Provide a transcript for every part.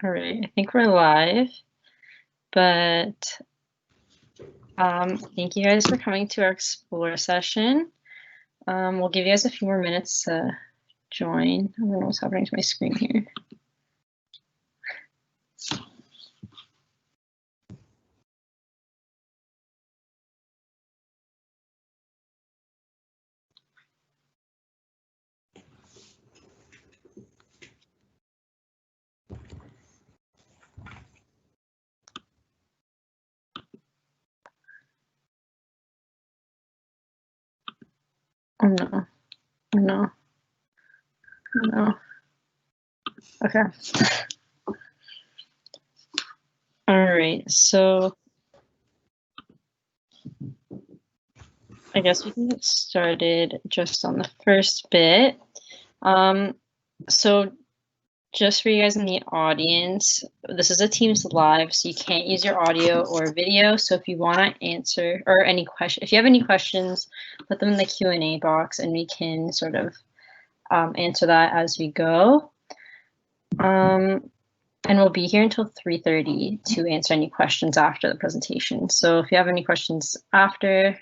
All right, I think we're live, but thank you guys for coming to our Explore session. We'll give you guys a few more minutes to join. I don't know what's happening to my screen here. Oh no, oh no, oh no. Okay. All right, so I guess we can get started just on the first bit. So just for you guys in the audience, this is a Teams live, so you can't use your audio or video. So if you want to answer or any question, if you have any questions, put them in the Q&A box, and we can sort of answer that as we go. And we'll be here until 3:30 to answer any questions after the presentation. So if you have any questions after,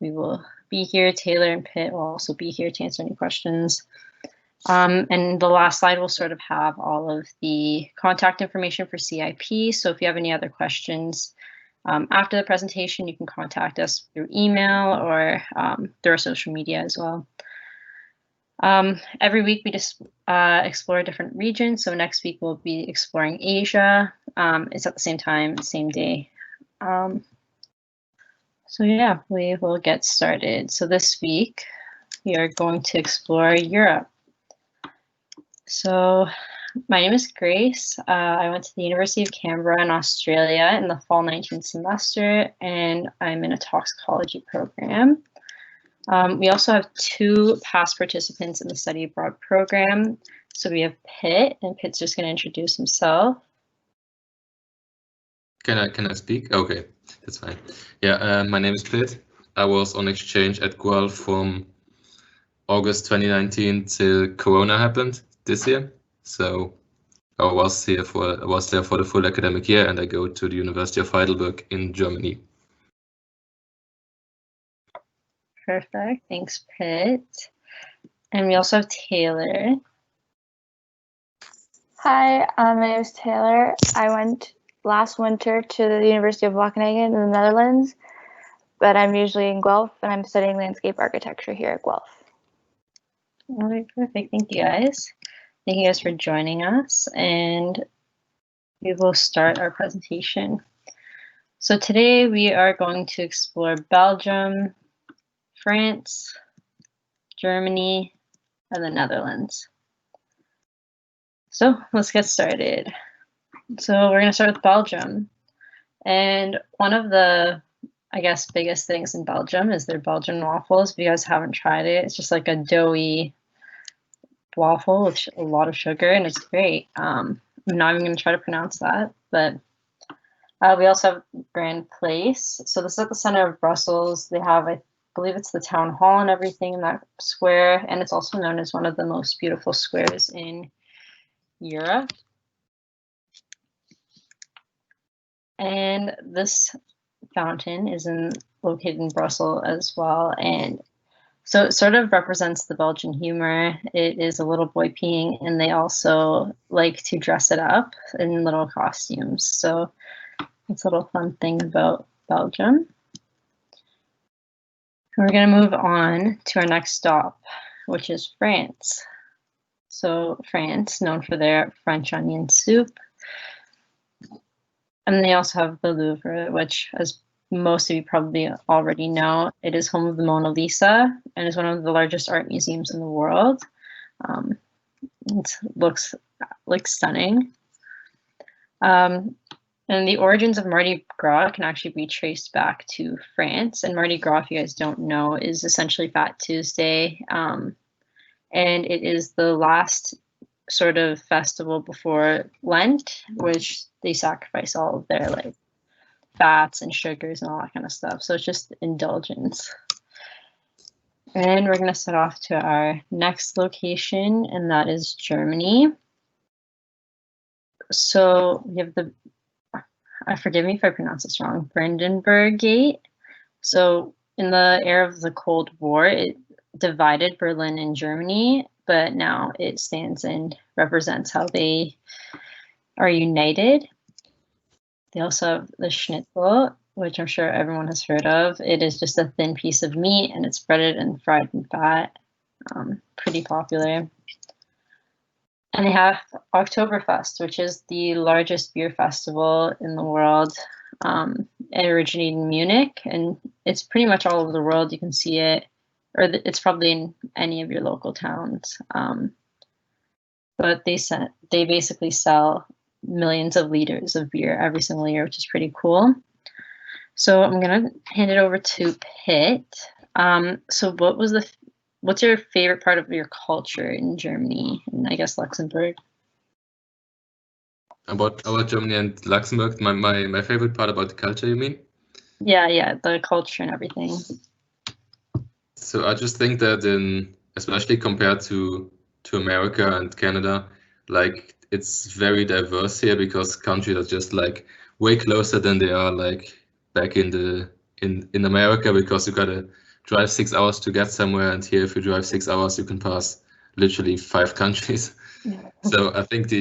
we will be here. Taylor and Pitt will also be here to answer any questions. And the last slide will sort of have all of the contact information for CIP. So if you have any other questions after the presentation, you can contact us through email or through our social media as well. Every week we just explore a different region. So next week we'll be exploring Asia. It's at the same time, same day. So yeah, we will get started. So this week we are going to explore Europe. So my name is Grace. I went to the University of Canberra in Australia in the fall 19th semester, and I'm in a toxicology program. We also have 2 past participants in the study abroad program. So we have Pitt, and Pitt's just going to introduce himself. Can I speak? Okay, that's fine. Yeah, my name is Pitt. I was on exchange at Guelph from August 2019 till Corona happened this year. So I was there for the full academic year, and I go to the University of Heidelberg in Germany. Perfect, thanks, Pitt. And we also have Taylor. Hi, my name is Taylor. I went last winter to the University of Wageningen in the Netherlands, but I'm usually in Guelph, and I'm studying landscape architecture here at Guelph. All right, perfect. Thank you guys. Thank you guys for joining us, and we will start our presentation. So today we are going to explore Belgium, France, Germany, and the Netherlands. So let's get started. So we're going to start with Belgium. And one of the, I guess, biggest things in Belgium is their Belgian waffles. If you guys haven't tried it, it's just like a doughy waffle with a lot of sugar, and it's great. I'm not even going to try to pronounce that, but we also have Grand Place. So this is at the center of Brussels. They have, I believe it's the town hall and everything in that square, and it's also known as one of the most beautiful squares in Europe. And this fountain is located in Brussels as well, and so it sort of represents the Belgian humor. It is a little boy peeing, and they also like to dress it up in little costumes. So it's a little fun thing about Belgium. We're going to move on to our next stop, which is France. So France, known for their French onion soup. And they also have the Louvre, which, as most of you probably already know, it is home of the Mona Lisa and is one of the largest art museums in the world. It looks like stunning. And the origins of Mardi Gras can actually be traced back to France. And Mardi Gras, if you guys don't know, is essentially Fat Tuesday. And it is the last sort of festival before Lent, which they sacrifice all of their like fats and sugars and all that kind of stuff. So it's just indulgence. And we're going to set off to our next location, and that is Germany. So we have the, forgive me if I pronounce this wrong, Brandenburg Gate. So in the era of the Cold War, it divided Berlin and Germany, but now it stands and represents how they are united. They also have the schnitzel, which I'm sure everyone has heard of. It is just a thin piece of meat and it's breaded and fried in fat. Pretty popular. And they have Oktoberfest, which is the largest beer festival in the world. It originated in Munich, and it's pretty much all over the world. You can see it, or it's probably in any of your local towns. But they basically sell millions of liters of beer every single year, which is pretty cool. So I'm gonna hand it over to Pitt. So what's your favorite part of your culture in Germany and I guess Luxembourg? About Germany and Luxembourg, my favorite part about the culture, you mean? Yeah, the culture and everything. So I just think that especially compared to America and Canada, like it's very diverse here because countries are just like way closer than they are like back in America, because you gotta drive 6 hours to get somewhere, and here if you drive 6 hours you can pass literally 5 countries. So I think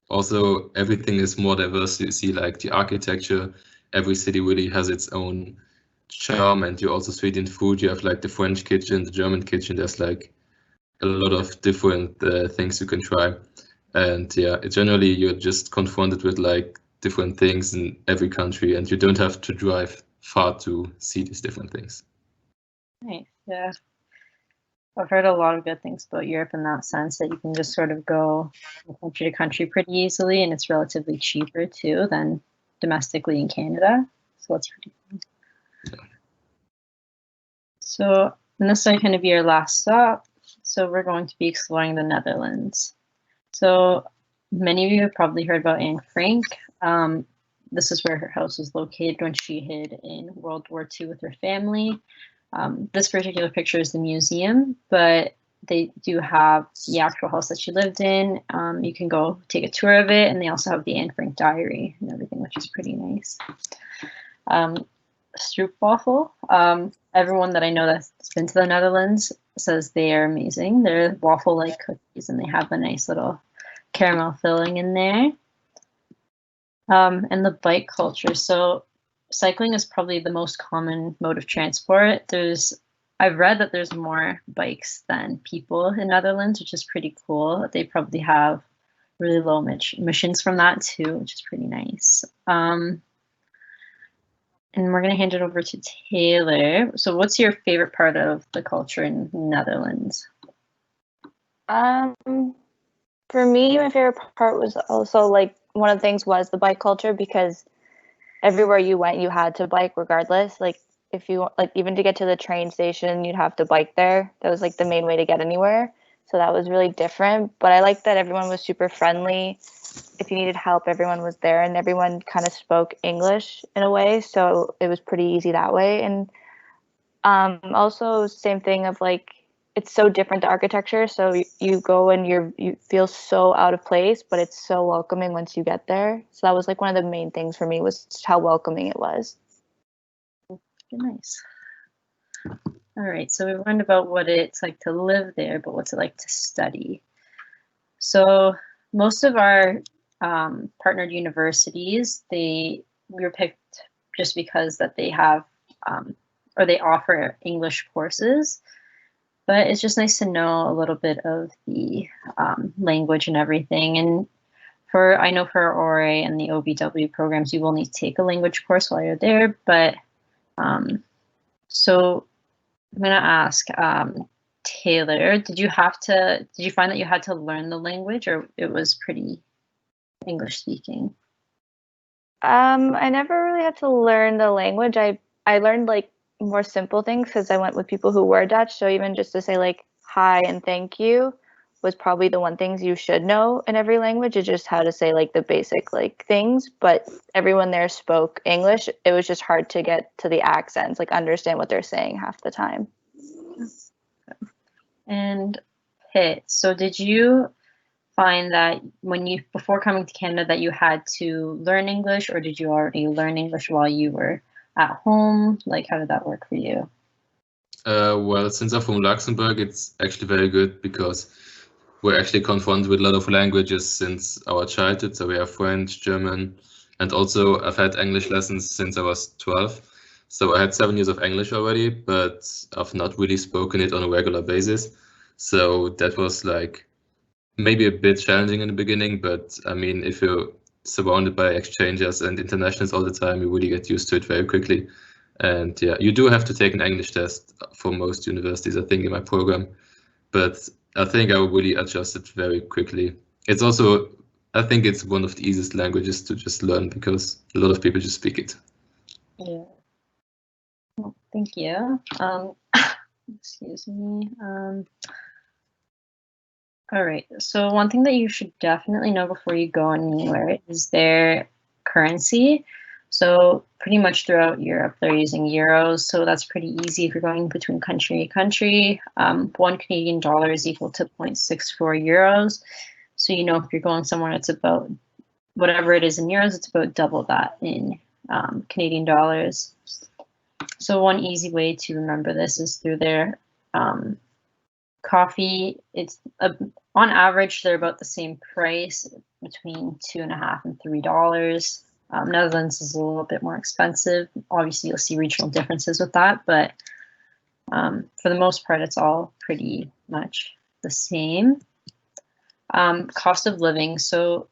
also everything is more diverse. You see like the architecture, every city really has its own charm, and you also see it in food. You have like the French kitchen, the German kitchen. There's like a lot of different things you can try, and yeah, generally you're just confronted with like different things in every country, and you don't have to drive far to see these different things. Nice, yeah. I've heard a lot of good things about Europe in that sense, that you can just sort of go from country to country pretty easily, and it's relatively cheaper too than domestically in Canada. So that's pretty cool. Yeah. So, and this is going to be our last stop. So we're going to be exploring the Netherlands. So many of you have probably heard about Anne Frank. This is where her house was located when she hid in World War II with her family. This particular picture is the museum, but they do have the actual house that she lived in. You can go take a tour of it, and they also have the Anne Frank diary and everything, which is pretty nice. Stroopwafel. Everyone that I know that's been to the Netherlands says they are amazing. They're waffle-like cookies, and they have a nice little caramel filling in there. And the bike culture. So cycling is probably the most common mode of transport. I've read that there's more bikes than people in Netherlands, which is pretty cool. They probably have really low emissions from that too, which is pretty nice. And we're going to hand it over to Taylor. So what's your favorite part of the culture in Netherlands? For me, my favorite part was also like one of the things was the bike culture, because everywhere you went, you had to bike regardless. Like if you like even to get to the train station, you'd have to bike there. That was like the main way to get anywhere. So that was really different. But I liked that everyone was super friendly. If you needed help, everyone was there, and everyone kind of spoke English in a way. So it was pretty easy that way. And also same thing of like, it's so different, the architecture. So you go and you feel so out of place, but it's so welcoming once you get there. So that was like one of the main things for me, was how welcoming it was. Nice. All right, so we learned about what it's like to live there, but what's it like to study? So most of our partnered universities, we were picked just because that they have or they offer English courses. But it's just nice to know a little bit of the language and everything. And I know for our ORA and the OBW programs, you will need to take a language course while you're there. But so I'm gonna ask Taylor, did you find that you had to learn the language, or it was pretty English speaking? I never really had to learn the language. I learned like more simple things because I went with people who were Dutch. So even just to say like hi and thank you was probably the one things you should know in every language, is just how to say like the basic like things. But everyone there spoke English. It was just hard to get to the accents, like understand what they're saying half the time. And Pitt, so did you find that before coming to Canada that you had to learn English, or did you already learn English while you were at home? Like, how did that work for you? Well, since I'm from Luxembourg, it's actually very good because we're actually confronted with a lot of languages since our childhood. So we have French, German, and also I've had English lessons since I was 12. So I had 7 years of English already, but I've not really spoken it on a regular basis. So that was like maybe a bit challenging in the beginning, but I mean, if you're surrounded by exchangers and internationals all the time, you really get used to it very quickly. And yeah, you do have to take an English test for most universities, I think, in my program. But I think I really adjusted very quickly. It's also, I think it's one of the easiest languages to just learn because a lot of people just speak it. Yeah. Well, thank you. Excuse me. All right. So one thing that you should definitely know before you go anywhere is their currency. So pretty much throughout Europe, they're using euros. So that's pretty easy if you're going between country to country. 1 Canadian dollar is equal to 0.64 euros. So you know if you're going somewhere, it's about whatever it is in euros, it's about double that in Canadian dollars. So one easy way to remember this is through their coffee. It's on average they're about the same price, between $2.50 and $3. Netherlands is a little bit more expensive. Obviously, you'll see regional differences with that, but for the most part, it's all pretty much the same. Cost of living, so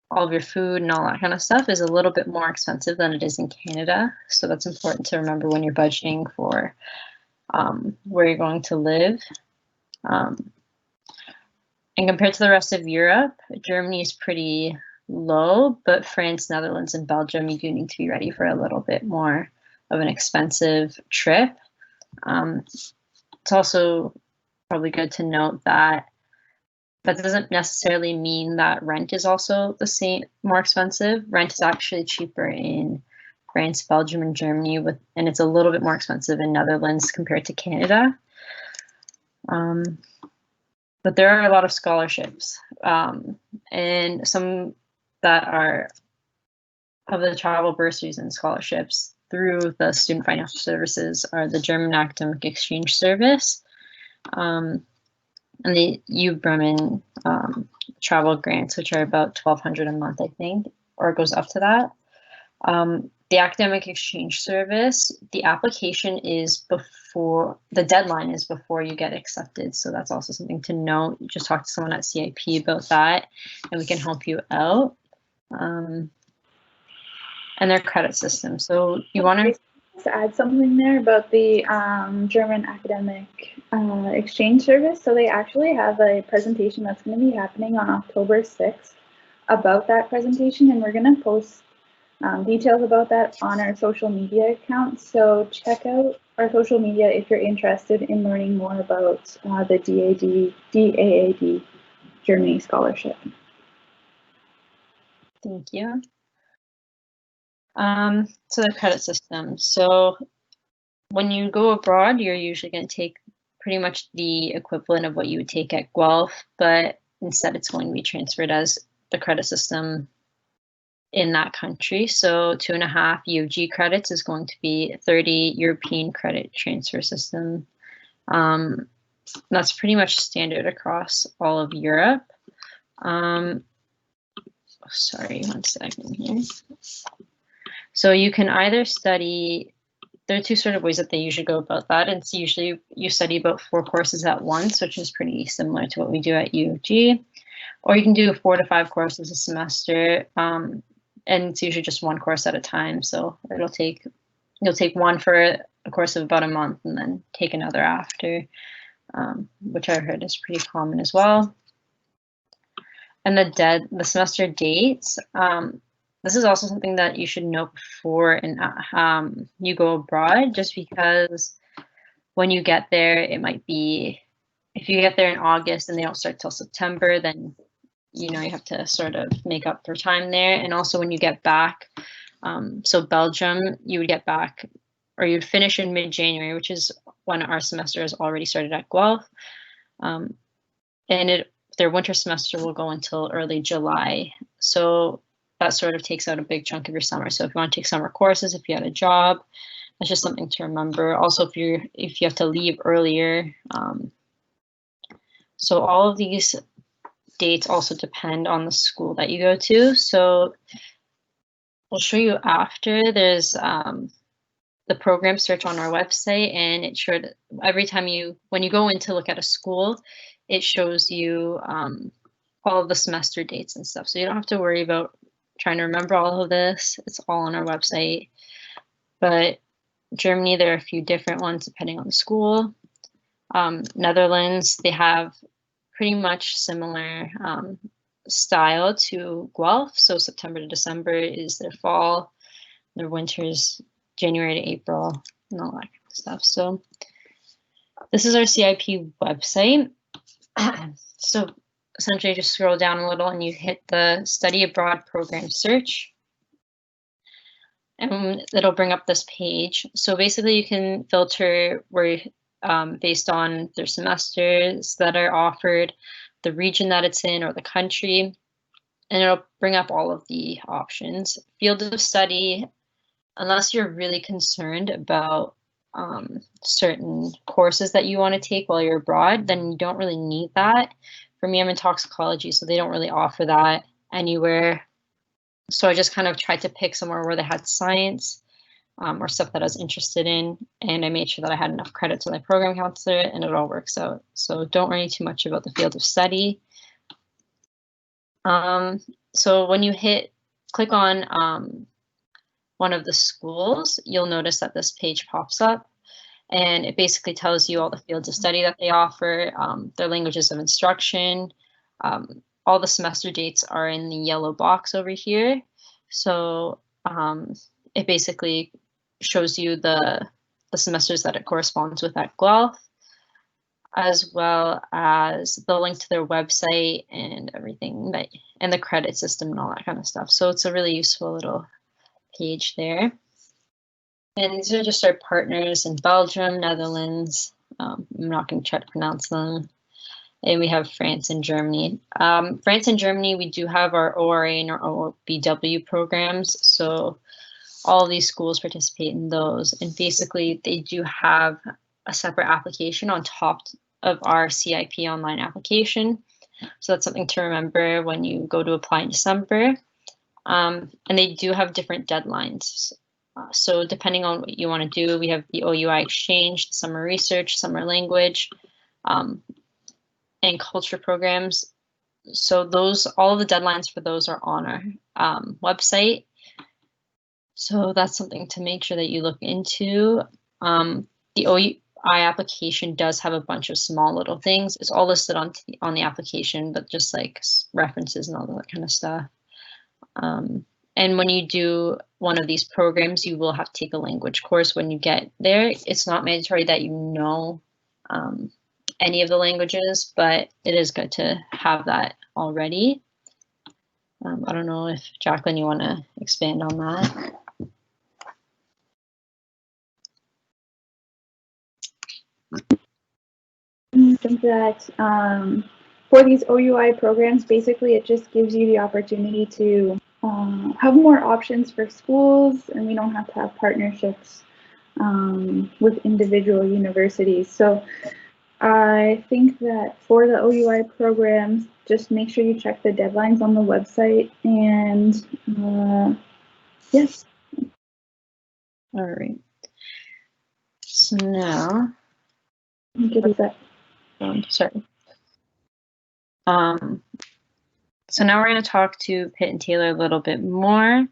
all of your food and all that kind of stuff is a little bit more expensive than it is in Canada. So that's important to remember when you're budgeting for where you're going to live. And compared to the rest of Europe, Germany is pretty low, but France, Netherlands, and Belgium, you do need to be ready for a little bit more of an expensive trip. It's also probably good to note that that doesn't necessarily mean that rent is also the same, more expensive. Rent is actually cheaper in France, Belgium, and Germany, and it's a little bit more expensive in Netherlands compared to Canada. But there are a lot of scholarships, and some that are of the travel bursaries and scholarships through the Student Financial Services are the German Academic Exchange Service, and the LOUVRE travel grants, which are about $1,200 a month, I think, or it goes up to that. The Academic Exchange Service, the application is before, the deadline is before you get accepted. So that's also something to note. You just talk to someone at CIP about that, and we can help you out. And their credit system. So you want to add something there about the German Academic Exchange Service. So they actually have a presentation that's going to be happening on October 6th about that presentation, and we're going to post details about that on our social media account. So check out our social media if you're interested in learning more about the DAAD Germany Scholarship. Thank you. So the credit system. So when you go abroad, you're usually going to take pretty much the equivalent of what you would take at Guelph, but instead it's going to be transferred as the credit system in that country. So 2.5 UG credits is going to be 30 European credit transfer system. That's pretty much standard across all of Europe. Sorry, 1 second here. So you can either study, there are 2 sort of ways that they usually go about that. It's usually you study about 4 courses at once, which is pretty similar to what we do at UG. Or you can do 4 to 5 courses a semester, and it's usually just 1 course at a time. So you'll take one for a course of about a month and then take another after, which I heard is pretty common as well. And the semester dates, this is also something that you should know before you go abroad, just because when you get there, it might be, if you get there in August and they don't start till September, then you have to sort of make up for time there. And also when you get back, so Belgium, you would get back, or you'd finish in mid-January, which is when our semester has already started at Guelph. And their winter semester will go until early July. So that sort of takes out a big chunk of your summer. So if you want to take summer courses, if you had a job, that's just something to remember. Also, if you have to leave earlier. So all of these dates also depend on the school that you go to. So I'll show you after. There's the program search on our website, and it should, every time when you go in to look at a school, it shows you all of the semester dates and stuff. So you don't have to worry about trying to remember all of this. It's all on our website. But Germany, there are a few different ones depending on the school. Netherlands, they have pretty much similar style to Guelph. So September to December is their fall, their winter's January to April, and all that kind of stuff. So this is our CIP website. So essentially just scroll down a little and you hit the study abroad program search, and it'll bring up this page. So basically you can filter where based on their semesters that are offered, the region that it's in, or the country, and it'll bring up all of the options. Field of study, unless you're really concerned about certain courses that you want to take while you're abroad, then you don't really need that. For me, I'm in toxicology, so they don't really offer that anywhere. So I just kind of tried to pick somewhere where they had science or stuff that I was interested in, and I made sure that I had enough credits with my program counselor, and it all works out. So don't worry too much about the field of study. So when you click on one of the schools, you'll notice that this page pops up, and it basically tells you all the fields of study that they offer, their languages of instruction. All the semester dates are in the yellow box over here. So it basically shows you the semesters that it corresponds with at Guelph, as well as the link to their website and everything, and the credit system and all that kind of stuff. So it's a really useful little page there. And these are just our partners in Belgium, Netherlands. I'm not going to try to pronounce them. And we have France and Germany. France and Germany, we do have our ORA and our OBW programs. So all of these schools participate in those. And basically, they do have a separate application on top of our CIP online application. So that's something to remember when you go to apply in December. And they do have different deadlines. So depending on what you want to do, we have the OUI exchange, the summer research, summer language, and culture programs. So all of the deadlines for those are on our website. So that's something to make sure that you look into. The OUI application does have a bunch of small little things. It's all listed on the application, but just like references and all that kind of stuff. And when you do one of these programs, you will have to take a language course when you get there. It's not mandatory that you know any of the languages, but it is good to have that already. I don't know if Jacqueline, you want to expand on that? I think that for these OUI programs, basically it just gives you the opportunity to have more options for schools, and we don't have to have partnerships with individual universities. So I think that for the OUI programs, just make sure you check the deadlines on the website, and yes. All right. So now, sorry. So now we're going to talk to Pitt and Taylor a little bit more.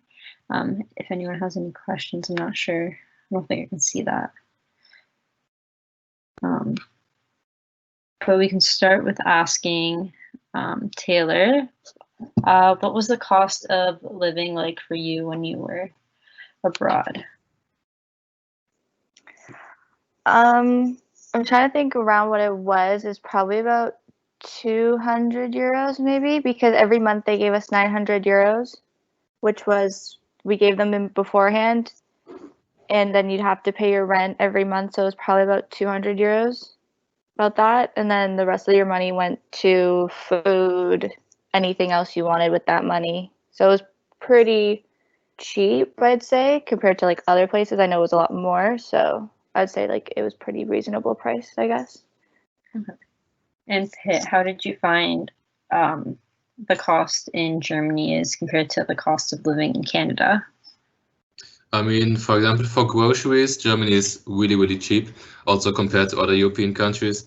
If anyone has any questions, I'm not sure. I don't think I can see that. But we can start with asking Taylor, what was the cost of living like for you when you were abroad? I'm trying to think around what it was. It's probably about 200 euros maybe, because every month they gave us 900 euros, which was, we gave them in beforehand, and then you'd have to pay your rent every month, so it was probably about 200 euros. about that. And then the rest of your money went to food, anything else you wanted with that money. So it was pretty cheap, I'd say, compared to like other places. I know it was a lot more, so I'd say like it was pretty reasonable price, I guess. And Pitt, how did you find the cost in Germany is compared to the cost of living in Canada? I mean, for example, for groceries, Germany is really, really cheap, also compared to other European countries.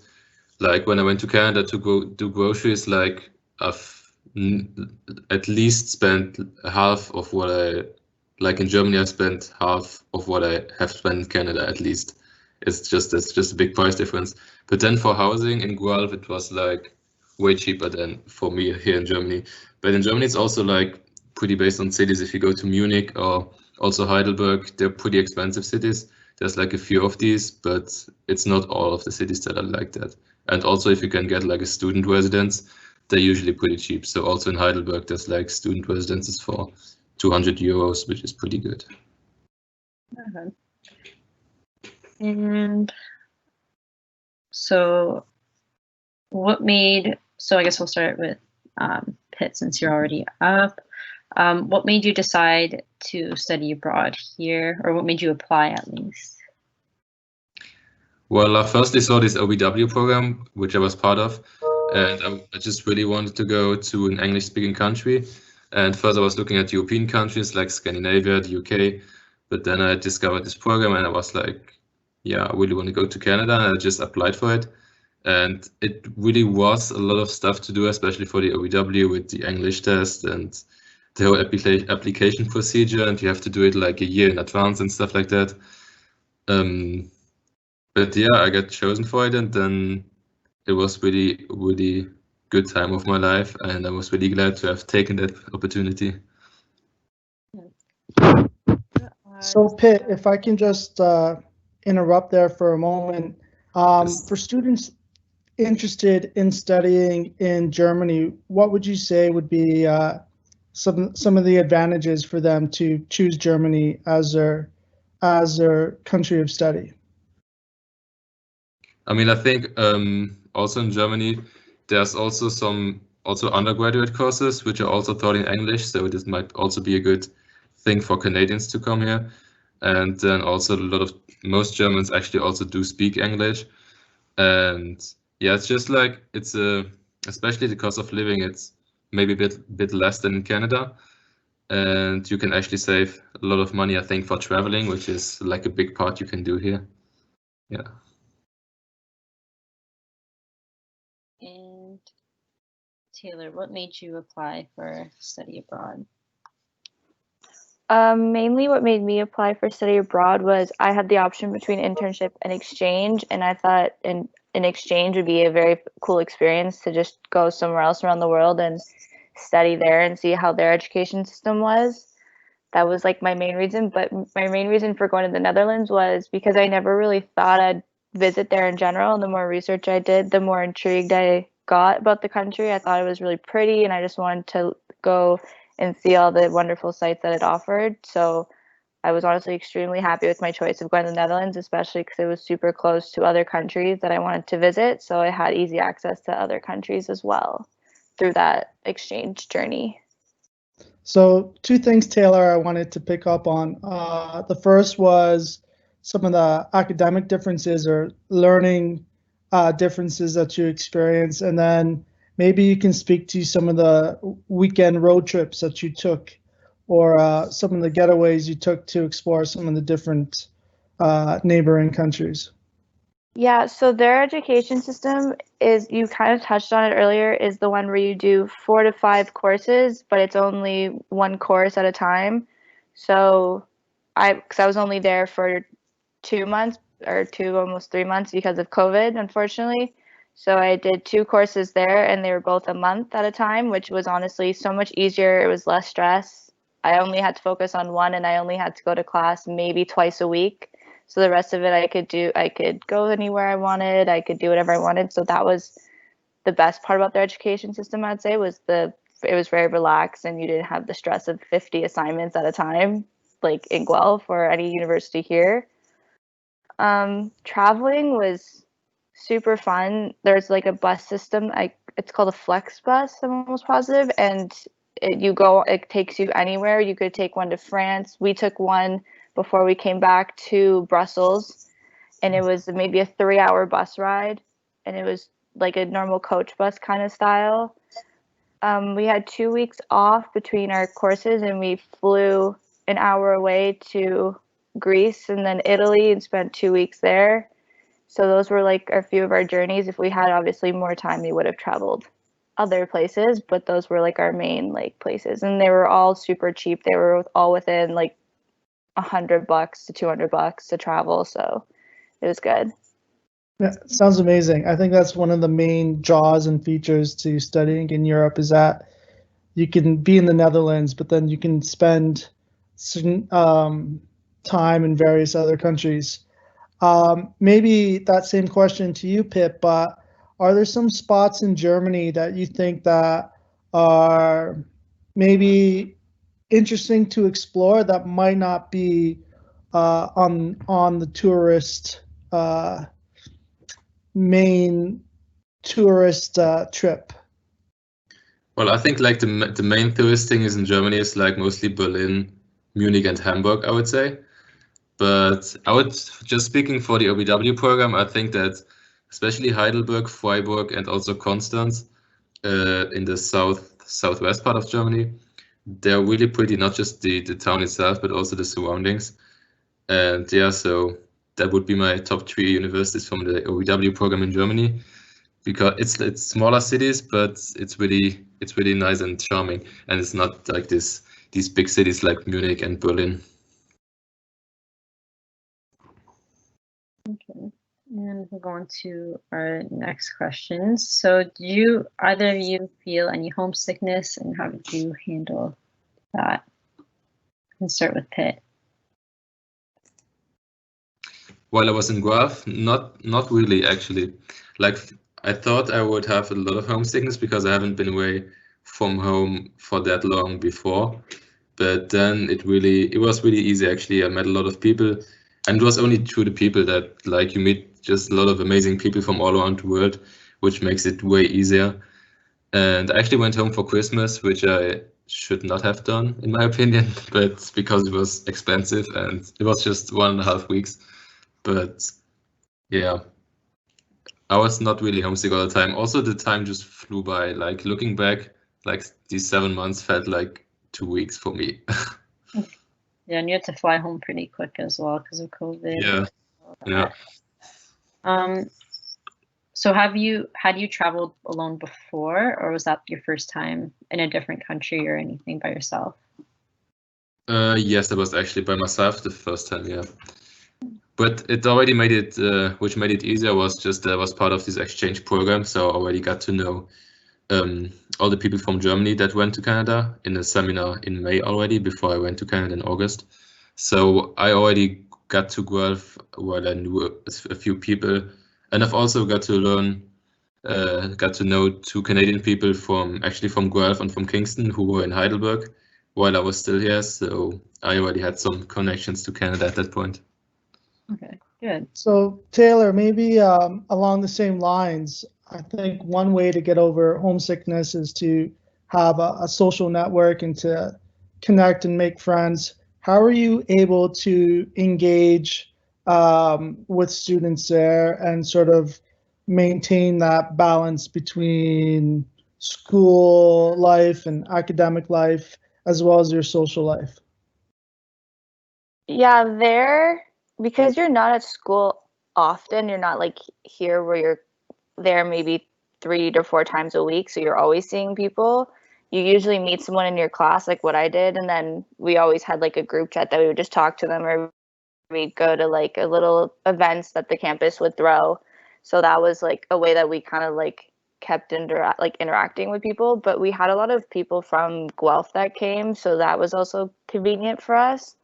Like when I went to Canada to go do groceries, like I've at least spent half of what I, like in Germany, I've spent half of what I have spent in Canada at least. It's just a big price difference. But then for housing in Guelph, it was like way cheaper than for me here in Germany. But in Germany, it's also like pretty based on cities. If you go to Munich or also Heidelberg, they're pretty expensive cities. There's like a few of these, but it's not all of the cities that are like that. And also if you can get like a student residence, they're usually pretty cheap. So also in Heidelberg, there's like student residences for 200 euros, which is pretty good. Okay. And so what made, so I guess we'll start with Pitt since you're already up. What made you decide to study abroad here, or what made you apply at least? Well, I firstly saw this OBW program, which I was part of, and I just really wanted to go to an English-speaking country. And first I was looking at European countries like Scandinavia, the UK, but then I discovered this program and I was like, yeah, I really want to go to Canada, and I just applied for it. And it really was a lot of stuff to do, especially for the OBW with the English test and the whole application procedure, and you have to do it like a year in advance and stuff like that. But yeah, I got chosen for it, and then it was really, really good time of my life, and I was really glad to have taken that opportunity. So Pitt, if I can just interrupt there for a moment, Yes. for students interested in studying in Germany, what would you say would be some of the advantages for them to choose Germany as their country of study? I mean, I think also in Germany, there's also some undergraduate courses which are also taught in English, so this might also be a good thing for Canadians to come here. And then also most Germans actually also do speak English. And yeah, it's just like especially the cost of living, it's maybe a bit less than in Canada. And you can actually save a lot of money, I think, for traveling, which is like a big part you can do here. Yeah. And Taylor, what made you apply for study abroad? Mainly what made me apply for study abroad was I had the option between internship and exchange, and I thought an exchange would be a very cool experience to just go somewhere else around the world and study there and see how their education system was. That was like my main reason, but my main reason for going to the Netherlands was because I never really thought I'd visit there in general, and the more research I did, the more intrigued I got about the country. I thought it was really pretty, and I just wanted to go and see all the wonderful sites that it offered. So I was honestly extremely happy with my choice of going to the Netherlands, especially because it was super close to other countries that I wanted to visit. So I had easy access to other countries as well through that exchange journey. So two things, Taylor, I wanted to pick up on. The first was some of the academic differences or learning differences that you experience, and then maybe you can speak to some of the weekend road trips that you took, or some of the getaways you took to explore some of the different neighboring countries. Yeah, so their education system is, you kind of touched on it earlier, is the one where you do 4 to 5 courses, but it's only one course at a time. So because I was only there for 2 months or almost 3 months because of COVID, unfortunately. So I did 2 courses there, and they were both a month at a time, which was honestly so much easier. It was less stress. I only had to focus on one, and I only had to go to class maybe twice a week. So the rest of it I could go anywhere I wanted. I could do whatever I wanted. So that was the best part about their education system, I'd say, was it was very relaxed, and you didn't have the stress of 50 assignments at a time, like in Guelph or any university here. Traveling was super fun. There's like a bus system. It's called a flex bus, I'm almost positive, and it takes you anywhere. You could take one to France. We took one before we came back to Brussels, and it was maybe a 3-hour bus ride, and it was like a normal coach bus kind of style. We had 2 weeks off between our courses, and we flew an hour away to Greece and then Italy and spent 2 weeks there. So those were like a few of our journeys. If we had obviously more time, we would have traveled other places, but those were like our main like places, and they were all super cheap. They were all within like $100 to $200 to travel, so it was good. Yeah, sounds amazing. I think that's one of the main draws and features to studying in Europe is that you can be in the Netherlands, but then you can spend certain time in various other countries. Maybe that same question to you, Pip, but are there some spots in Germany that you think that are maybe interesting to explore that might not be on the tourist main tourist trip? Well, I think like the main tourist thing is in Germany is like mostly Berlin, Munich, and Hamburg, I would say. But I would, just speaking for the OBW program, I think that especially Heidelberg, Freiburg, and also Constance in the southwest part of Germany, they're really pretty, not just the town itself, but also the surroundings. And yeah, so that would be my top 3 universities from the OBW program in Germany, because it's smaller cities, but it's really nice and charming, and it's not like these big cities like Munich and Berlin. Okay, and we'll go on to our next questions. So do either of you feel any homesickness, and how did you handle that? Let's start with Pitt. While I was in Guelph, not really actually. Like I thought I would have a lot of homesickness because I haven't been away from home for that long before. But then it was really easy actually. I met a lot of people, and it was only through the people that like you meet just a lot of amazing people from all around the world, which makes it way easier. And I actually went home for Christmas, which I should not have done in my opinion, but because it was expensive and it was just 1.5 weeks. But yeah, I was not really homesick all the time. Also, the time just flew by. Like looking back, like these 7 months felt like 2 weeks for me. Yeah, and you had to fly home pretty quick as well because of COVID. Yeah. So had you traveled alone before, or was that your first time in a different country or anything by yourself? Yes, that was actually by myself the first time, yeah. But it already made it, which made it easier, was just I was part of this exchange program, so I already got to know all the people from Germany that went to Canada in a seminar in May already, before I went to Canada in August. So I already got to Guelph while I knew a few people, and I've also got to know 2 Canadian people from Guelph and from Kingston who were in Heidelberg while I was still here. So I already had some connections to Canada at that point. Okay, good. So Taylor, maybe along the same lines, I think one way to get over homesickness is to have a social network and to connect and make friends. How are you able to engage with students there and sort of maintain that balance between school life and academic life as well as your social life? Yeah, because you're not at school often, you're not like here where you're there maybe 3 to 4 times a week, so you're always seeing people. You usually meet someone in your class, like what I did, and then we always had like a group chat that we would just talk to them, or we'd go to like a little events that the campus would throw. So that was like a way that we kind of like kept interacting with people. But we had a lot of people from Guelph that came, so that was also convenient for us.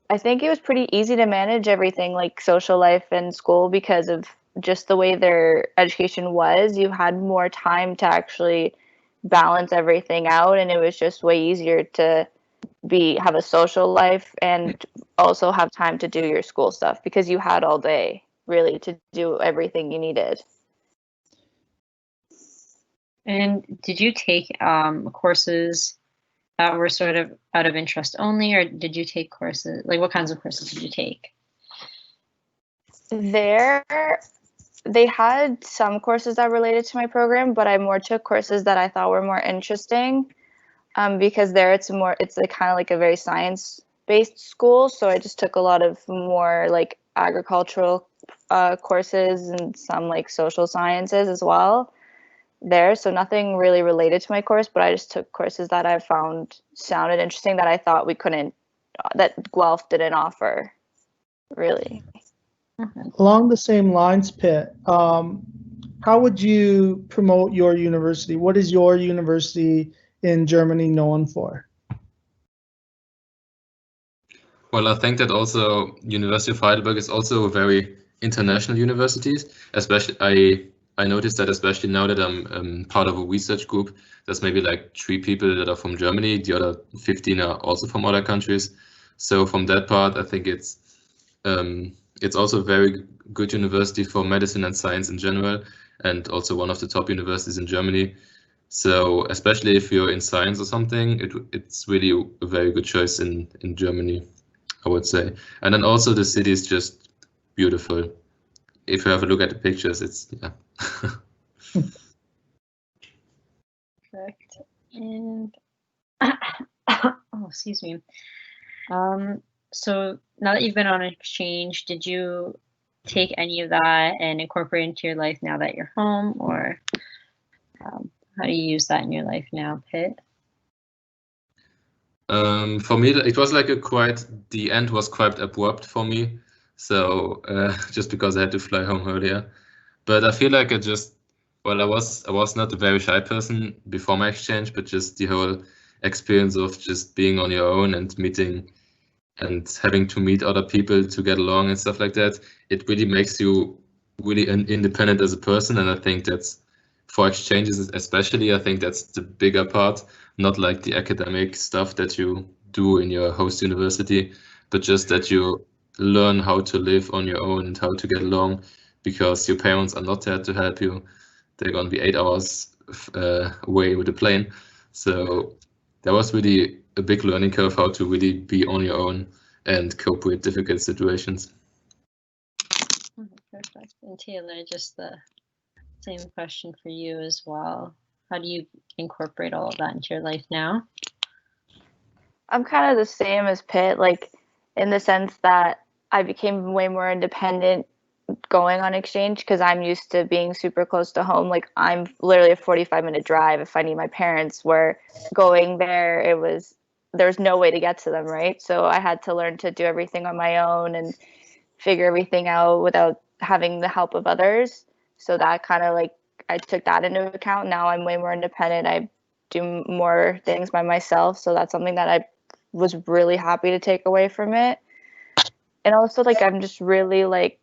I think it was pretty easy to manage everything like social life and school because of just the way their education was. You had more time to actually balance everything out, and it was just way easier to have a social life and also have time to do your school stuff because you had all day. really to do everything you needed. And did you take courses that were sort of out of interest only, or did you take courses, like what kinds of courses did you take? They had some courses that related to my program, but I more took courses that I thought were more interesting, because it's like kind of like a very science-based school. So I just took a lot of more like agricultural courses and some like social sciences as well there. So nothing really related to my course, but I just took courses that I found sounded interesting that I thought that Guelph didn't offer, really. Along the same lines, Pitt, how would you promote your university? What is your university in Germany known for? Well, I think that also University of Heidelberg is also a very international university. Especially, I noticed that especially now that I'm part of a research group, there's maybe like 3 people that are from Germany. The other 15 are also from other countries. So from that part, I think it's also a very good university for medicine and science in general, and also one of the top universities in Germany. So especially if you're in science or something, it's really a very good choice in Germany, I would say. And then also the city is just beautiful. If you have a look at the pictures, it's, yeah. Perfect. And oh, excuse me. So now that you've been on an exchange, did you take any of that and incorporate into your life now that you're home, or how do you use that in your life now, Pitt? For me, it was like the end was quite abrupt for me. So just because I had to fly home earlier, but I feel like I was not a very shy person before my exchange, but just the whole experience of just being on your own and meeting and having to meet other people to get along and stuff like that, it really makes you really independent as a person. And I think that's, for exchanges especially, I think that's the bigger part, not like the academic stuff that you do in your host university, but just that you learn how to live on your own and how to get along, because your parents are not there to help you. They're going to be 8 hours away with a plane. So that was really a big learning curve, how to really be on your own and cope with difficult situations. Perfect. And Taylor, just the same question for you as well. How do you incorporate all of that into your life now? I'm kind of the same as Pitt, like in the sense that I became way more independent going on exchange because I'm used to being super close to home. Like I'm literally a 45-minute drive if I need my parents, where going there, there's no way to get to them, right? So I had to learn to do everything on my own and figure everything out without having the help of others. So that kind of like, I took that into account. Now I'm way more independent. I do more things by myself. So that's something that I was really happy to take away from it. And also like, I'm just really like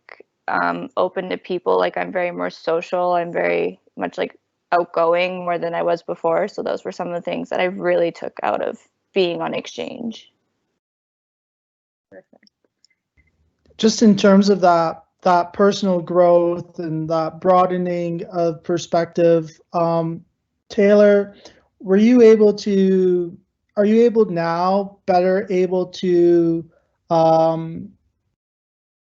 open to people. Like I'm very more social. I'm very much like outgoing more than I was before. So those were some of the things that I really took out of being on exchange. Perfect. Just in terms of that personal growth and that broadening of perspective, Taylor, are you able now better able to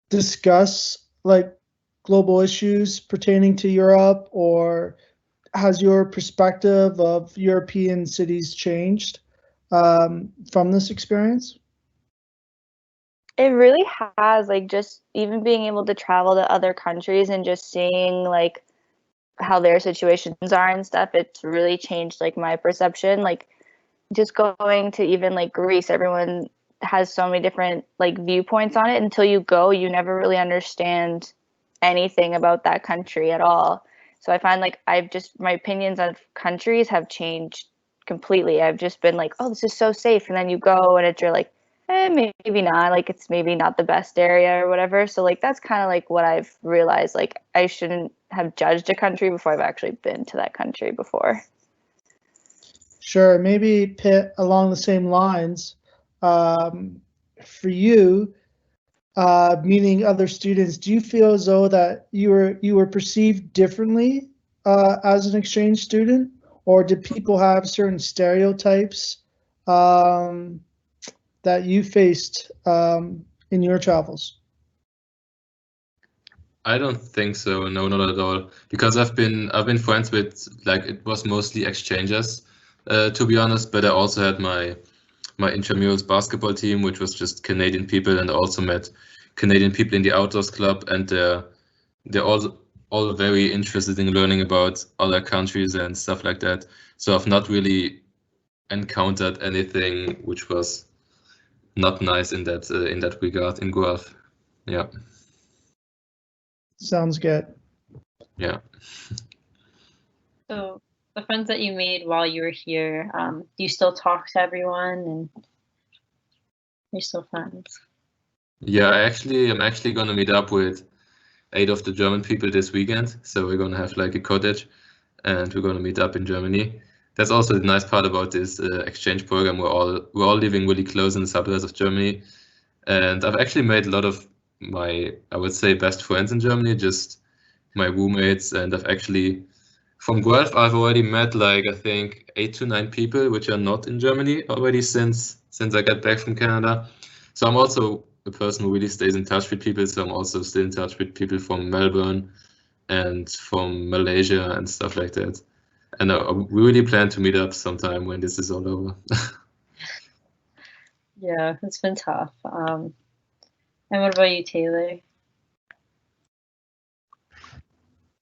discuss like global issues pertaining to Europe, or has your perspective of European cities changed from this experience? It really has, like, just even being able to travel to other countries and just seeing like how their situations are and stuff, it's really changed like my perception. Like just going to even like Greece, everyone has so many different like viewpoints on it. Until you go, you never really understand anything about that country at all. So I find like my opinions on countries have changed completely. I've just been like, oh, this is so safe, and then you go and you're like, maybe not, like it's maybe not the best area or whatever. So like that's kind of like what I've realized, like I shouldn't have judged a country before I've actually been to that country before. Sure, maybe Pitt, along the same lines, for you, meeting other students, do you feel as though that you were perceived differently as an exchange student, or did people have certain stereotypes that you faced in your travels? I don't think so. No, not at all. Because I've been friends with, like, it was mostly exchangers, to be honest. But I also had my intramurals basketball team, which was just Canadian people, and I also met Canadian people in the outdoors club, and they're all very interested in learning about other countries and stuff like that. So I've not really encountered anything which was not nice in that regard in Guelph. Yeah. Sounds good. Yeah. So the friends that you made while you were here, do you still talk to everyone, and you're still friends? Yeah, I'm actually gonna meet up with 8 of the German people this weekend. So we're gonna have like a cottage, and we're gonna meet up in Germany. That's also the nice part about this exchange program. We're all living really close in the suburbs of Germany, and I've actually made a lot of my, I would say, best friends in Germany, just my roommates. And I've actually, from Guelph, I've already met like, I think 8 to 9 people which are not in Germany already since I got back from Canada. So I'm also a person who really stays in touch with people. So I'm also still in touch with people from Melbourne and from Malaysia and stuff like that. And we really plan to meet up sometime when this is all over. Yeah, it's been tough. And what about you, Taylor?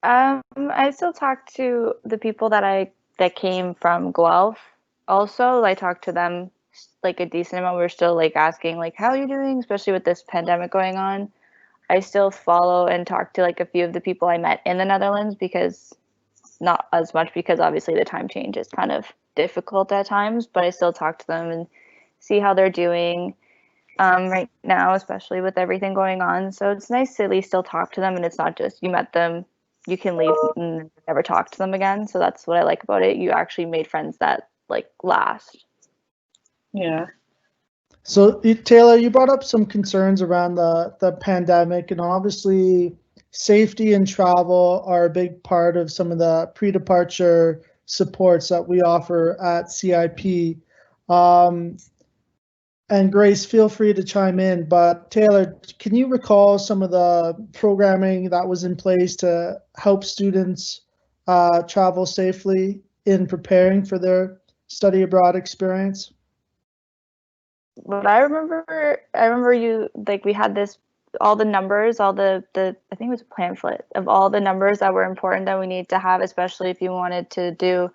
I still talk to the people that came from Guelph. Also, I talk to them like a decent amount. We're still like asking like, how are you doing, especially with this pandemic going on. I still follow and talk to like a few of the people I met in the Netherlands, because not as much, because obviously the time change is kind of difficult at times, but I still talk to them and see how they're doing right now, especially with everything going on. So it's nice to at least still talk to them, and it's not just you met them, you can leave and never talk to them again. So that's what I like about it. You actually made friends that like last. Yeah. So Taylor, you brought up some concerns around the pandemic, and obviously safety and travel are a big part of some of the pre-departure supports that we offer at CIP. And Grace, feel free to chime in, but Taylor, can you recall some of the programming that was in place to help students travel safely in preparing for their study abroad experience? But I remember you, like, we had this, all the numbers, all the I think it was a pamphlet of all the numbers that were important that we need to have, especially if you wanted to do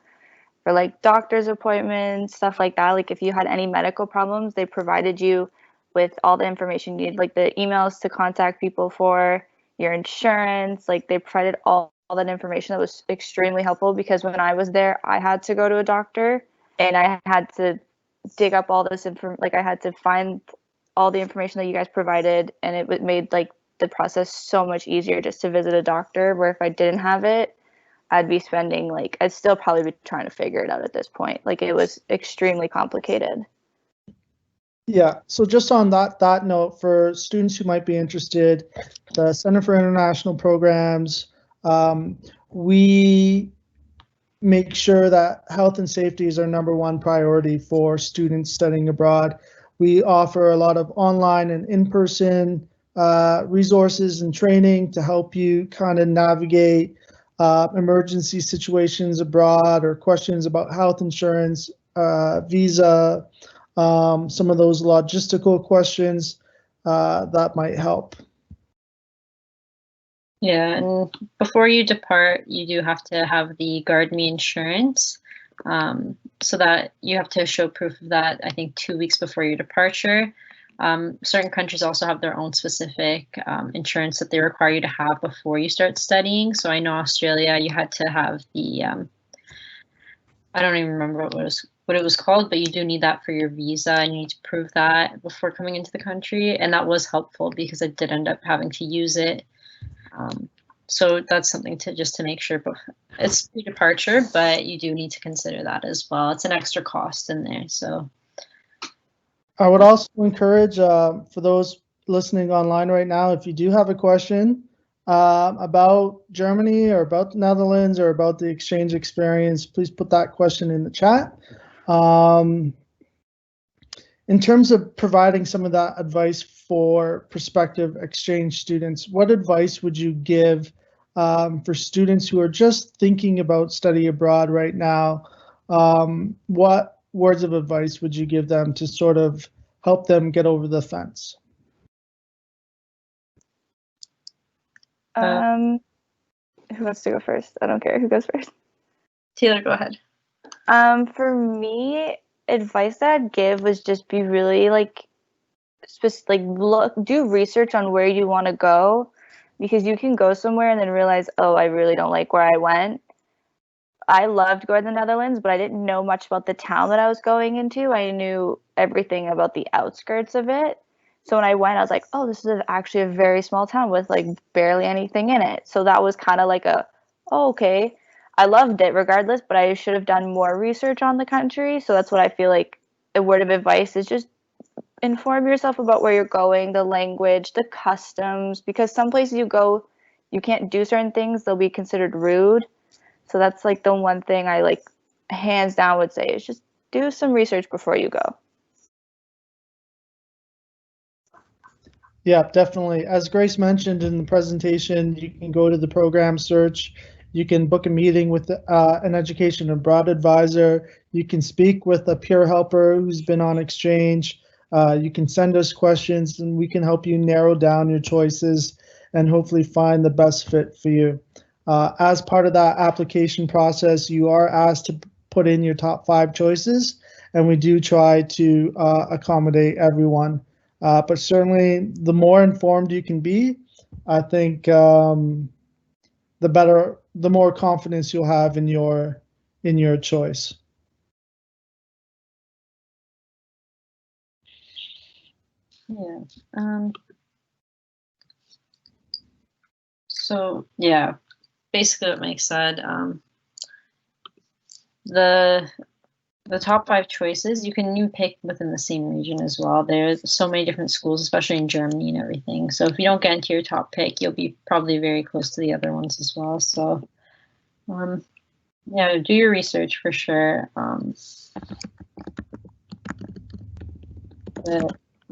for like doctor's appointments, stuff like that. Like if you had any medical problems, they provided you with all the information you need, like the emails to contact people for your insurance. Like they provided all that information. That was extremely helpful, because when I was there, I had to go to a doctor and I had to dig up all this like I had to find all the information that you guys provided, and it made like the process so much easier just to visit a doctor, where if I didn't have it, I'd be spending like, I'd still probably be trying to figure it out at this point. Like it was extremely complicated. Yeah, so just on that note, for students who might be interested, the Center for International Programs, we make sure that health and safety is our #1 priority for students studying abroad. We offer a lot of online and in-person resources and training to help you kind of navigate emergency situations abroad, or questions about health insurance, visa, some of those logistical questions that might help. Yeah, and before you depart, you do have to have the Guard Me insurance, so that you have to show proof of that, I think, 2 weeks before your departure. Certain countries also have their own specific insurance that they require you to have before you start studying. So I know Australia, you had to have the, I don't even remember what it was called, but you do need that for your visa, and you need to prove that before coming into the country. And that was helpful, because I did end up having to use it. So that's something to make sure, but it's pre-departure, but you do need to consider that as well. It's an extra cost in there. So I would also encourage for those listening online right now, if you do have a question about Germany or about the Netherlands or about the exchange experience, please put that question in the chat. In terms of providing some of that advice for prospective exchange students, what advice would you give for students who are just thinking about study abroad right now? What words of advice would you give them to sort of help them get over the fence? Who wants to go first? I don't care who goes first. Taylor, go ahead. For me, advice that I'd give was just be really like do research on where you want to go, because you can go somewhere and then realize, oh, I really don't like where I went. I loved going to the Netherlands, but I didn't know much about the town that I was going into. I knew everything about the outskirts of it. So when I went, I was like, oh, this is actually a very small town with like barely anything in it. So that was kind of like oh, okay. I loved it regardless, but I should have done more research on the country. So that's what I feel like a word of advice is: just inform yourself about where you're going, the language, the customs, because some places you go, you can't do certain things. They'll be considered rude. So that's like the one thing I like hands down would say is just do some research before you go. Yeah, definitely. As Grace mentioned in the presentation, you can go to the program search. You can book a meeting with an education abroad advisor. You can speak with a peer helper who's been on exchange. You can send us questions and we can help you narrow down your choices and hopefully find the best fit for you. As part of that application process, you are asked to put in your top 5 choices, and we do try to accommodate everyone. But certainly, the more informed you can be, I think the better, the more confidence you'll have in your choice. Yeah. So yeah, basically what Mike said. The top 5 choices you pick within the same region as well. There's so many different schools, especially in Germany and everything. So if you don't get into your top pick, you'll be probably very close to the other ones as well. So yeah, do your research for sure.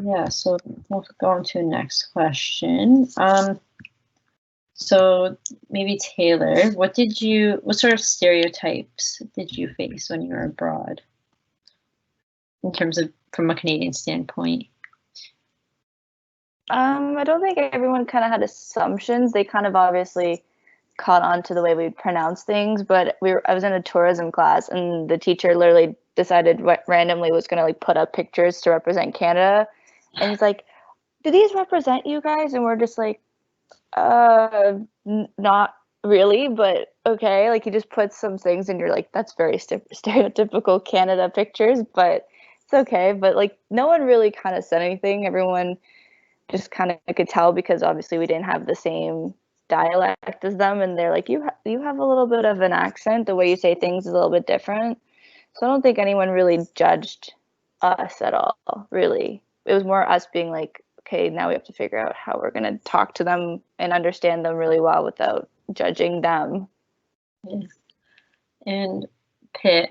Yeah, so we'll go on to the next question. So maybe Taylor, what sort of stereotypes did you face when you were abroad, in terms of from a Canadian standpoint? I don't think everyone kind of had assumptions. They kind of obviously caught on to the way we pronounce things, but I was in a tourism class and the teacher literally decided randomly was going to like put up pictures to represent Canada, and he's like, do these represent you guys? And we're just like, not really, but okay. Like, he just puts some things and you're like, that's very stereotypical Canada pictures, but it's okay. But like, no one really kind of said anything. Everyone just kind of could tell, because obviously we didn't have the same dialect as them, and they're like, you have a little bit of an accent, the way you say things is a little bit different. So I don't think anyone really judged us at all, really. It was more us being like, okay, now we have to figure out how we're going to talk to them and understand them really well without judging them. Yeah. And Pitt,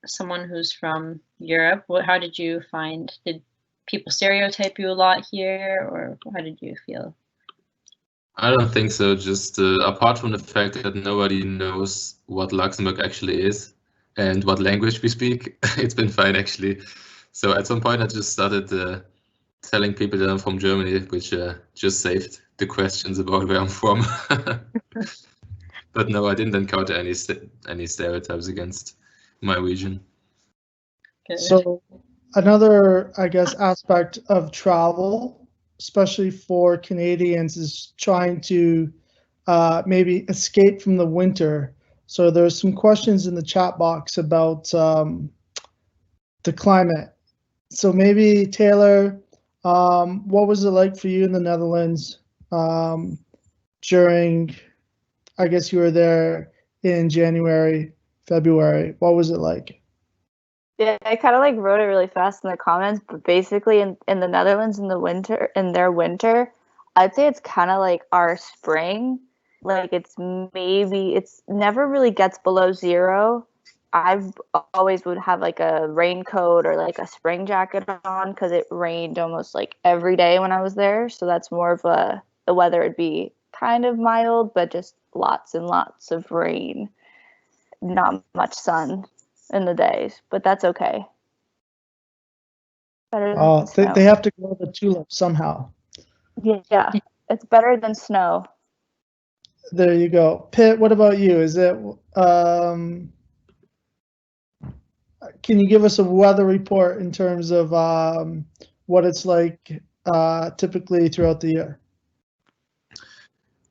someone who's from Europe, how did you find? Did people stereotype you a lot here, or how did you feel? I don't think so. Just apart from the fact that nobody knows what Luxembourg actually is and what language we speak, it's been fine actually. So at some point I just started telling people that I'm from Germany, which just saved the questions about where I'm from. But no, I didn't encounter any stereotypes against my region. Good. So another, I guess, aspect of travel, especially for Canadians, is trying to maybe escape from the winter. So there's some questions in the chat box about the climate. So maybe Taylor, what was it like for you in the Netherlands during, I guess you were there in January, February. What was it like? Yeah, I kind of like wrote it really fast in the comments, but basically in the Netherlands in their winter, I'd say it's kind of like our spring. Like it's never really gets below 0. I've always would have like a raincoat or like a spring jacket on because it rained almost like every day when I was there. So that's more of the weather would be kind of mild, but just lots and lots of rain, not much sun in the days, but that's okay. Better than snow. They have to grow the tulips somehow. Yeah, it's better than snow. There you go. Pitt, what about you? Is it can you give us a weather report in terms of what it's like typically throughout the year?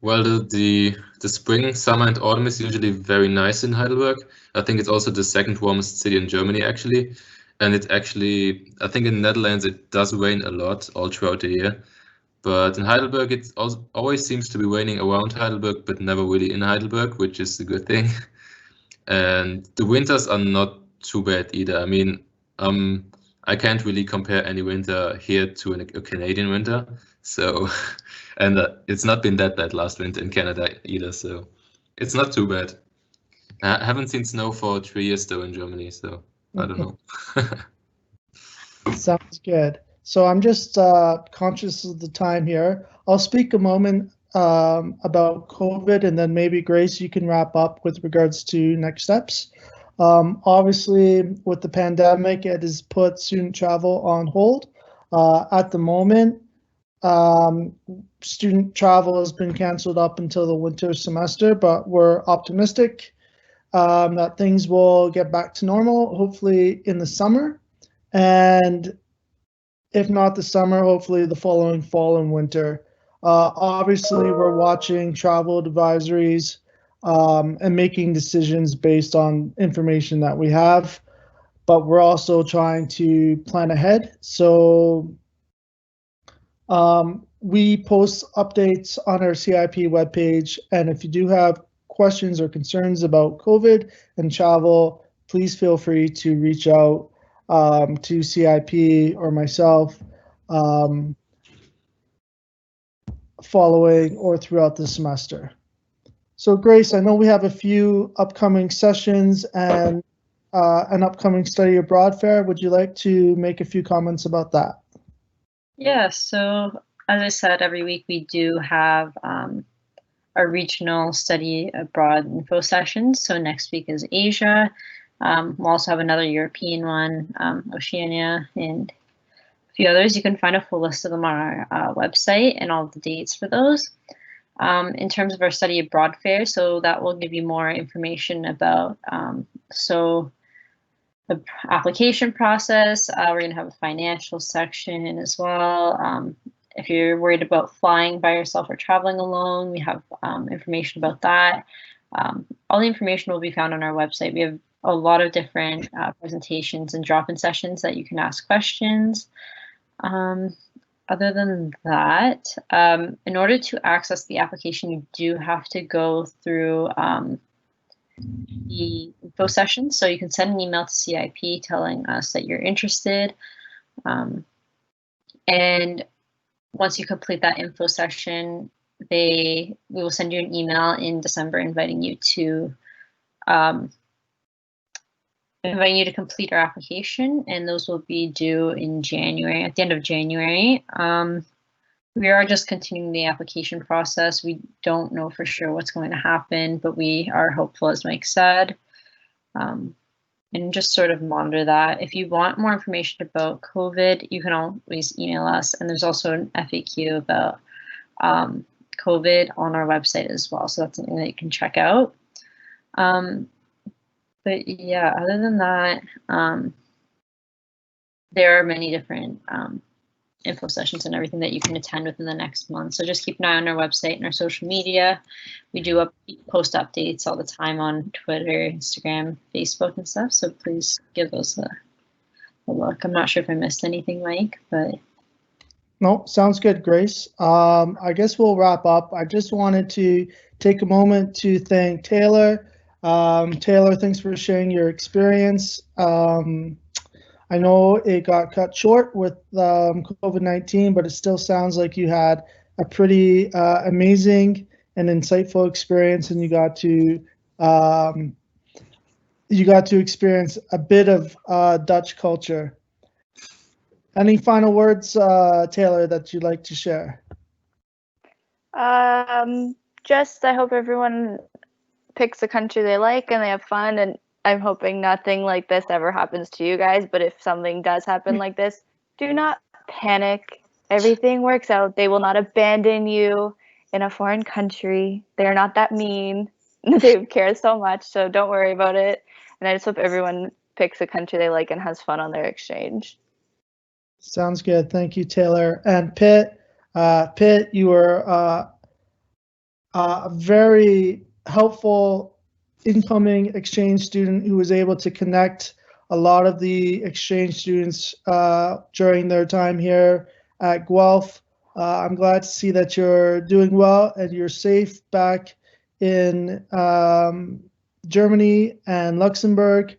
Well, the spring, summer, and autumn is usually very nice in Heidelberg. I think it's also the second warmest city in Germany, actually. And it actually, I think in the Netherlands, it does rain a lot all throughout the year. But in Heidelberg, it always seems to be raining around Heidelberg, but never really in Heidelberg, which is a good thing. And the winters are not too bad either. I mean, I can't really compare any winter here to a Canadian winter. So, and it's not been that bad last winter in Canada either. So it's not too bad. I haven't seen snow for 3 years though in Germany, so I don't know. Sounds good. So I'm just conscious of the time here. I'll speak a moment about COVID, and then maybe Grace, you can wrap up with regards to next steps. Obviously, with the pandemic, it has put student travel on hold. At the moment, student travel has been canceled up until the winter semester, but we're optimistic that things will get back to normal, hopefully in the summer. And if not the summer, hopefully the following fall and winter. Obviously, we're watching travel advisories and making decisions based on information that we have, but we're also trying to plan ahead. So we post updates on our CIP webpage, and if you do have questions or concerns about COVID and travel, please feel free to reach out to CIP or myself following or throughout the semester. So Grace, I know we have a few upcoming sessions and an upcoming study abroad fair. Would you like to make a few comments about that? Yeah, so as I said, every week we do have our regional study abroad info sessions. So next week is Asia. We'll also have another European one, Oceania, and a few others. You can find a full list of them on our website and all the dates for those. In terms of our study abroad fair, so that will give you more information about the application process. We're going to have a financial section as well. If you're worried about flying by yourself or traveling alone, we have information about that. All the information will be found on our website. We have a lot of different presentations and drop-in sessions that you can ask questions. Other than that, in order to access the application, you do have to go through the info session. So you can send an email to CIP telling us that you're interested. And once you complete that info session, we will send you an email in December inviting you to complete our application, and those will be due in January, at the end of January. We are just continuing the application process. We don't know for sure what's going to happen, but we are hopeful, as Mike said, and just sort of monitor that. If you want more information about COVID, you can always email us, and there's also an FAQ about COVID on our website as well, so that's something that you can check out. But yeah, other than that, there are many different info sessions and everything that you can attend within the next month. So just keep an eye on our website and our social media. We do post updates all the time on Twitter, Instagram, Facebook, and stuff. So please give those a look. I'm not sure if I missed anything, Mike, but. No, sounds good, Grace. I guess we'll wrap up. I just wanted to take a moment to thank Taylor. Taylor, thanks for sharing your experience. I know it got cut short with COVID-19, but it still sounds like you had a pretty amazing and insightful experience, and you got to experience a bit of Dutch culture. Any final words, Taylor, that you'd like to share? Just I hope everyone picks a country they like and they have fun, and I'm hoping nothing like this ever happens to you guys, but if something does happen like this, do not panic. Everything works out. They will not abandon you in a foreign country. They're not that mean. They care so much, so don't worry about it. And I just hope everyone picks a country they like and has fun on their exchange. Sounds good. Thank you, Taylor. And Pitt, you were a very helpful incoming exchange student who was able to connect a lot of the exchange students during their time here at Guelph. I'm glad to see that you're doing well and you're safe back in Germany and Luxembourg.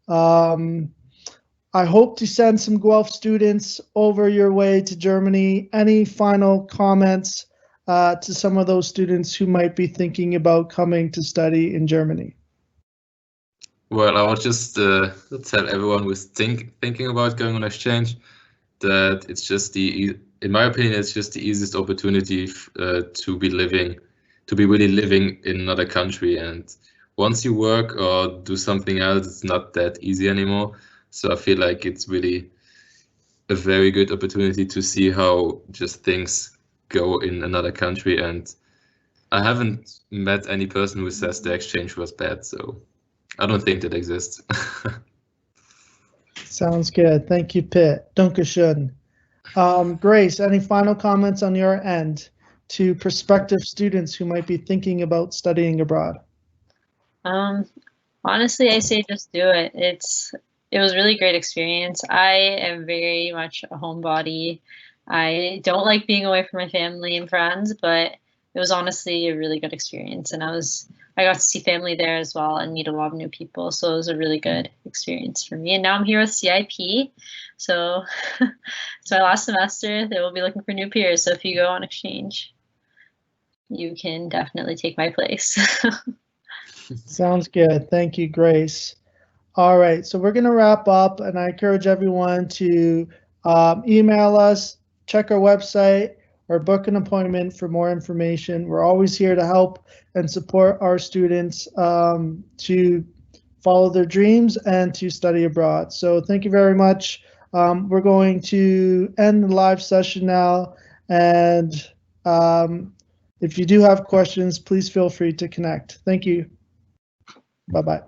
I hope to send some Guelph students over your way to Germany. Any final comments to some of those students who might be thinking about coming to study in Germany? Well, I will just tell everyone who's thinking about going on exchange that it's just in my opinion, it's just the easiest opportunity to be really living in another country. And once you work or do something else, it's not that easy anymore. So I feel like it's really a very good opportunity to see how just things go in another country. And I haven't met any person who says the exchange was bad, so I don't think that exists. Sounds good. Thank you, Pitt. Dankeschön. Grace, any final comments on your end to prospective students who might be thinking about studying abroad? Honestly, I say just do it. It was a really great experience. I am very much a homebody. I don't like being away from my family and friends, but it was honestly a really good experience. And I got to see family there as well and meet a lot of new people. So it was a really good experience for me. And now I'm here with CIP. So it's my last semester. They will be looking for new peers. So if you go on exchange, you can definitely take my place. Sounds good. Thank you, Grace. All right, so we're going to wrap up, and I encourage everyone to email us, check our website, or book an appointment for more information. We're always here to help and support our students to follow their dreams and to study abroad. So thank you very much. We're going to end the live session now, and if you do have questions, please feel free to connect. Thank you. Bye-bye.